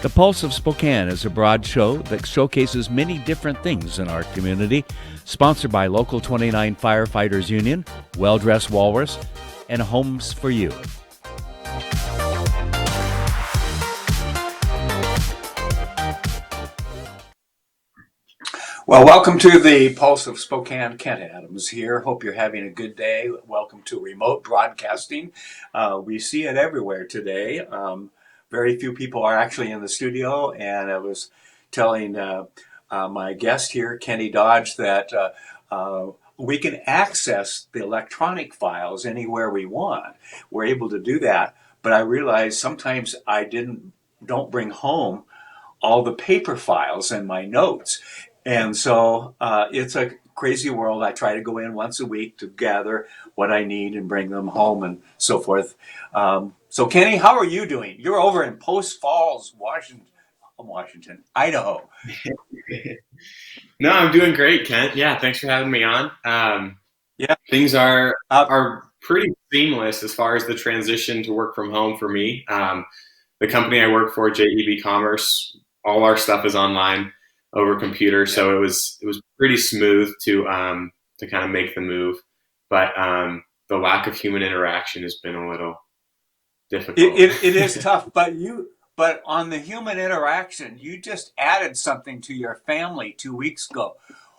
The Pulse of Spokane is a broad show that showcases many different things in our community, sponsored by Local 29 Firefighters Union, Well Dressed Walrus, and Homes for You. Well, welcome to the Pulse of Spokane. Kent Adams here. Hope you're having a good day. Welcome to remote broadcasting. We see it everywhere today. Very few people are actually in the studio, and I was telling my guest here, Kenny Dodge, that we can access the electronic files anywhere we want. We're able to do that, but I realize sometimes don't bring home all the paper files and my notes. And so it's a crazy world. I try to go in once a week to gather what I need and bring them home and so forth. So Kenny, how are you doing? You're over in Post Falls, Washington, Idaho. No, I'm doing great, Kent. Yeah, thanks for having me on. Yeah. Things are pretty seamless as far as the transition to work from home for me. The company I work for, JEBCommerce, all our stuff is online over computer, so it was pretty smooth to kind of make the move. But the lack of human interaction has been a little difficult. It is tough, but on the human interaction, you just added something to your family 2 weeks ago.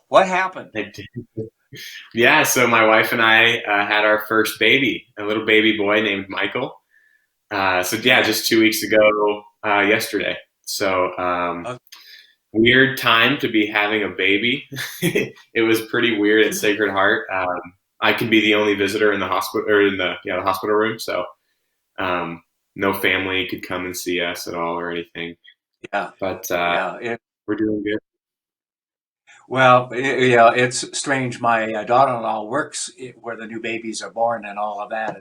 What happened? I did. Yeah, so my wife and I had our first baby, a little baby boy named Michael. Just 2 weeks ago, yesterday. So weird time to be having a baby. It was pretty weird at Sacred Heart. I can be the only visitor in the hospital or in the hospital room, so no family could come and see us at all or anything. Yeah, but we're doing good. Well, it's strange. My daughter-in-law works where the new babies are born and all of that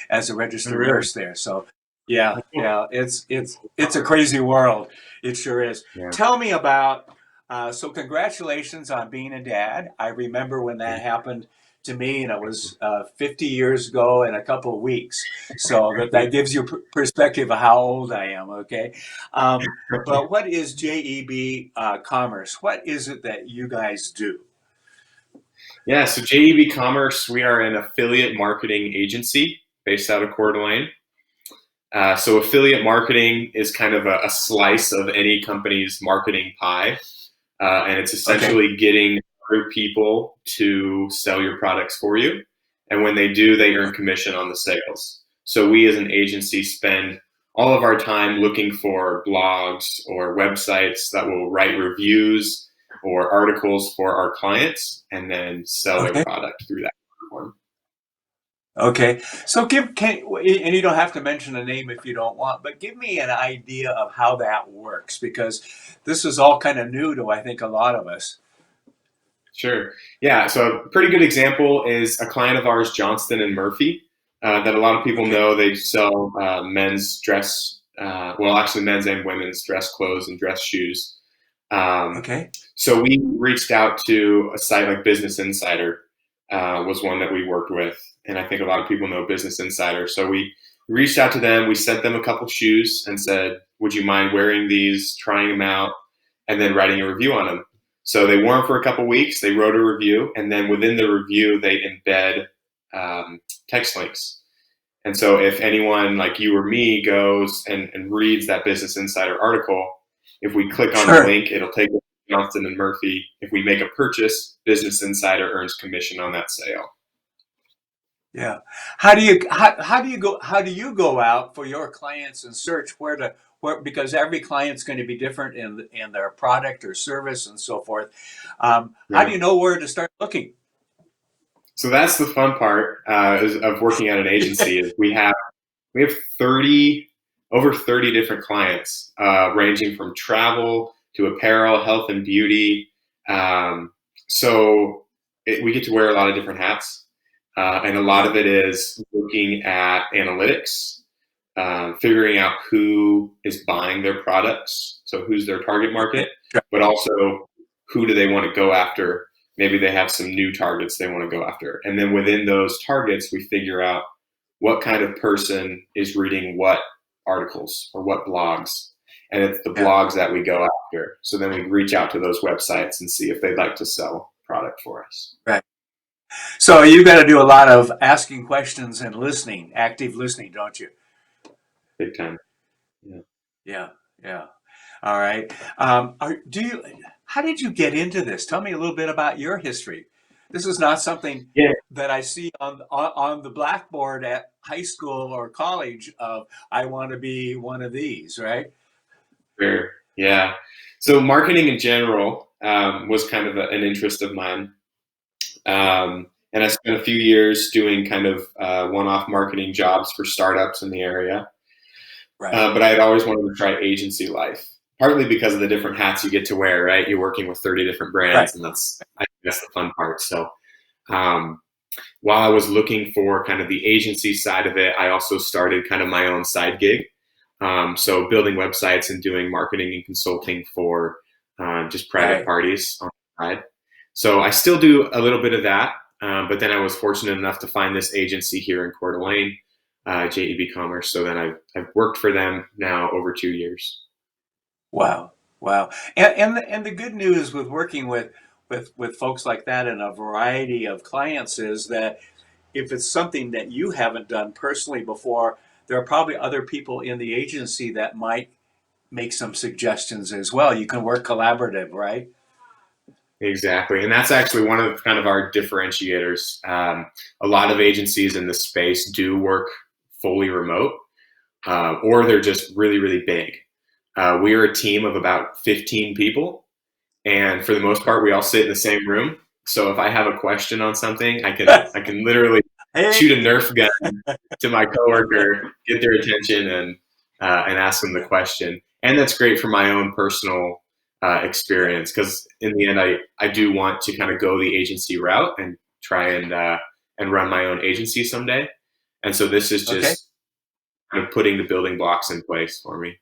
as a registered nurse there. So, yeah, it's a crazy world. It sure is. Yeah. Tell me about. So, congratulations on being a dad. I remember when that happened to me, and it was 50 years ago in a couple of weeks. So that gives you perspective of how old I am. Okay. But what is JEBCommerce? What is it that you guys do? Yeah, so JEBCommerce, we are an affiliate marketing agency based out of Coeur d'Alene. So affiliate marketing is kind of a slice of any company's marketing pie. And it's essentially getting other people to sell your products for you. And when they do, they earn commission on the sales. So we as an agency spend all of our time looking for blogs or websites that will write reviews or articles for our clients and then sell their product through that platform. Okay, so and you don't have to mention a name if you don't want, but give me an idea of how that works, because this is all kind of new to, I think, a lot of us. Sure. Yeah, so a pretty good example is a client of ours, Johnston & Murphy, that a lot of people know. They sell men's dress, men's and women's dress clothes and dress shoes. So we reached out to a site like Business Insider, was one that we worked with. And I think a lot of people know Business Insider. So we reached out to them. We sent them a couple shoes and said, would you mind wearing these, trying them out, and then writing a review on them? So they wore them for a couple weeks. They wrote a review. And then within the review, they embed text links. And so if anyone like you or me goes and reads that Business Insider article, if we click on the link, it'll take us to Johnston & Murphy. If we make a purchase, Business Insider earns commission on that sale. Yeah. How do you go out for your clients and search where because every client's going to be different in their product or service and so forth. How do you know where to start looking? So that's the fun part of working at an agency is we have over 30 different clients, ranging from travel to apparel, health and beauty. So we get to wear a lot of different hats. And a lot of it is looking at analytics, figuring out who is buying their products, so who's their target market, but also who do they want to go after. Maybe they have some new targets they want to go after. And then within those targets, we figure out what kind of person is reading what articles or what blogs. and it's the blogs that we go after. So then we reach out to those websites and see if they'd like to sell product for us. Right. So you got to do a lot of asking questions and listening, active listening, don't you? Big time. Yeah. All right. How did you get into this? Tell me a little bit about your history. This is not something that I see on the blackboard at high school or college of, I want to be one of these, right? Sure. Yeah. So marketing in general was kind of an interest of mine. And I spent a few years doing kind of one-off marketing jobs for startups in the area. Right. But I had always wanted to try agency life, partly because of the different hats you get to wear, right? You're working with 30 different brands, and that's the fun part. So while I was looking for kind of the agency side of it, I also started kind of my own side gig. So building websites and doing marketing and consulting for just private parties on the side. So I still do a little bit of that, but then I was fortunate enough to find this agency here in Coeur d'Alene, JEBCommerce. So then I've worked for them now over 2 years. Wow. And the good news with working with folks like that and a variety of clients is that if it's something that you haven't done personally before, there are probably other people in the agency that might make some suggestions as well. You can work collaborative, right? Exactly. And that's actually one of kind of our differentiators. A lot of agencies in this space do work fully remote, or they're just really, really big. We are a team of about 15 people. And for the most part, we all sit in the same room. So if I have a question on something, I can literally shoot a Nerf gun to my coworker, get their attention, and ask them the question. And that's great for my own personal experience, because in the end, I do want to kind of go the agency route and try and run my own agency someday. And so this is just kind of putting the building blocks in place for me.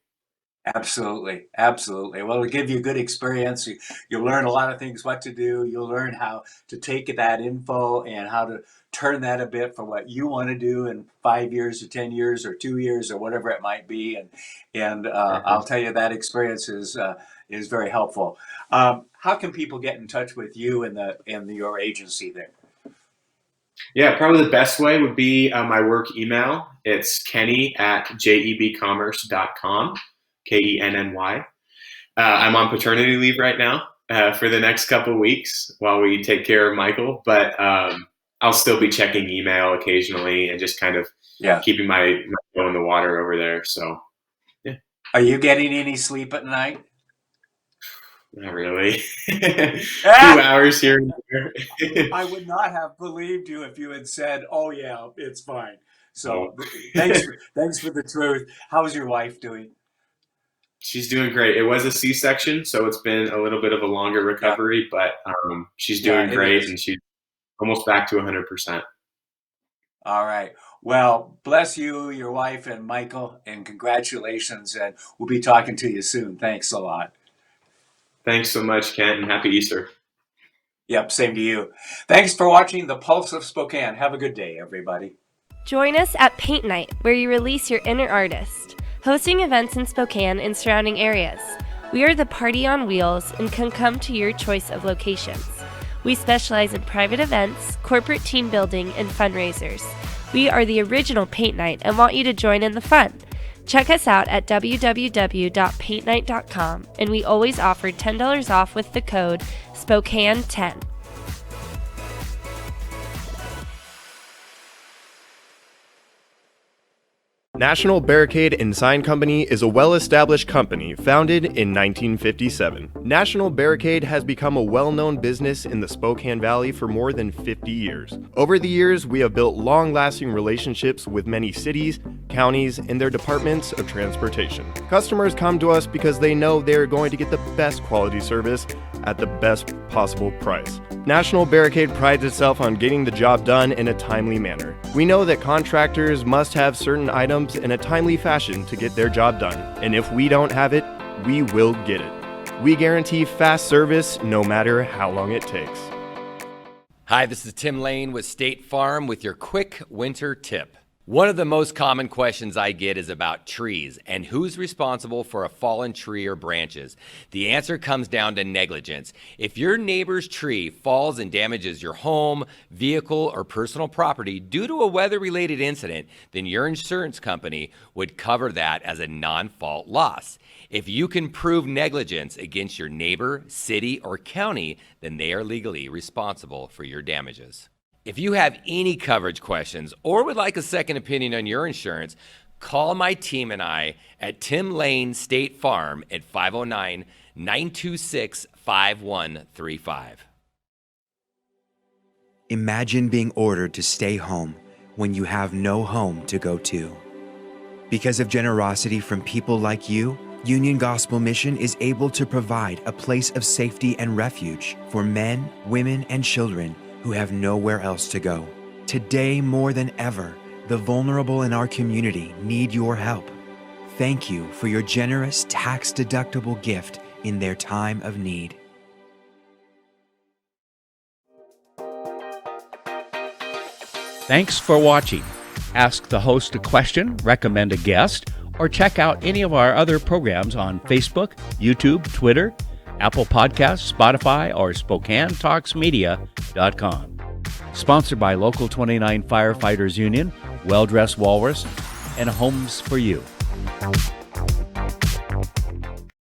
Absolutely. Well, it'll give you a good experience. You'll learn a lot of things, what to do. You'll learn how to take that info and how to turn that a bit for what you want to do in 5 years or 10 years or 2 years or whatever it might be. And I'll tell you that experience is very helpful. How can people get in touch with you and your agency there? Yeah, probably the best way would be my work email. It's kenny@jebcommerce.com. Kenny. I'm on paternity leave right now for the next couple of weeks while we take care of Michael, but I'll still be checking email occasionally and just kind of keeping my toe in the water over there. So, yeah. Are you getting any sleep at night? Not really. 2 hours here and there. I would not have believed you if you had said, "Oh yeah, it's fine." So thanks for the truth. How's your wife doing? She's doing great. It was a C-section, so it's been a little bit of a longer recovery, but she's doing great, and she's almost back to 100%. All right. Well, bless you, your wife, and Michael, and congratulations, and we'll be talking to you soon. Thanks a lot. Thanks so much, Kent, and happy Easter. Yep, same to you. Thanks for watching The Pulse of Spokane. Have a good day, everybody. Join us at Paintnite, where you release your inner artist, hosting events in Spokane and surrounding areas. We are the party on wheels and can come to your choice of locations. We specialize in private events, corporate team building, and fundraisers. We are the original Paintnite and want you to join in the fun. Check us out at www.paintnite.com, and we always offer $10 off with the code SPOKANE10. National Barricade and Sign Company is a well-established company founded in 1957. National Barricade has become a well-known business in the Spokane Valley for more than 50 years. Over the years, we have built long-lasting relationships with many cities, counties, and their departments of transportation. Customers come to us because they know they're going to get the best quality service at the best possible price. National Barricade prides itself on getting the job done in a timely manner. We know that contractors must have certain items in a timely fashion to get their job done, and if we don't have it, we will get it. We guarantee fast service no matter how long it takes. Hi, this is Tim Lane with State Farm with your quick winter tip. One of the most common questions I get is about trees and who's responsible for a fallen tree or branches. The answer comes down to negligence. If your neighbor's tree falls and damages your home, vehicle, or personal property due to a weather-related incident, then your insurance company would cover that as a non-fault loss. If you can prove negligence against your neighbor, city, or county, then they are legally responsible for your damages. If you have any coverage questions or would like a second opinion on your insurance, call my team and I at Tim Lane State Farm at 509-926-5135. Imagine being ordered to stay home when you have no home to go to. Because of generosity from people like you, Union Gospel Mission is able to provide a place of safety and refuge for men, women, and children who have nowhere else to go. Today, more than ever, the vulnerable in our community need your help. Thank you for your generous tax-deductible gift in their time of need. Thanks for watching. Ask the host a question, recommend a guest, or check out any of our other programs on Facebook, YouTube, Twitter, Apple Podcasts, Spotify, or SpokaneTalksMedia.com. Sponsored by Local 29 Firefighters Union, Well Dressed Walrus, and Homes for You.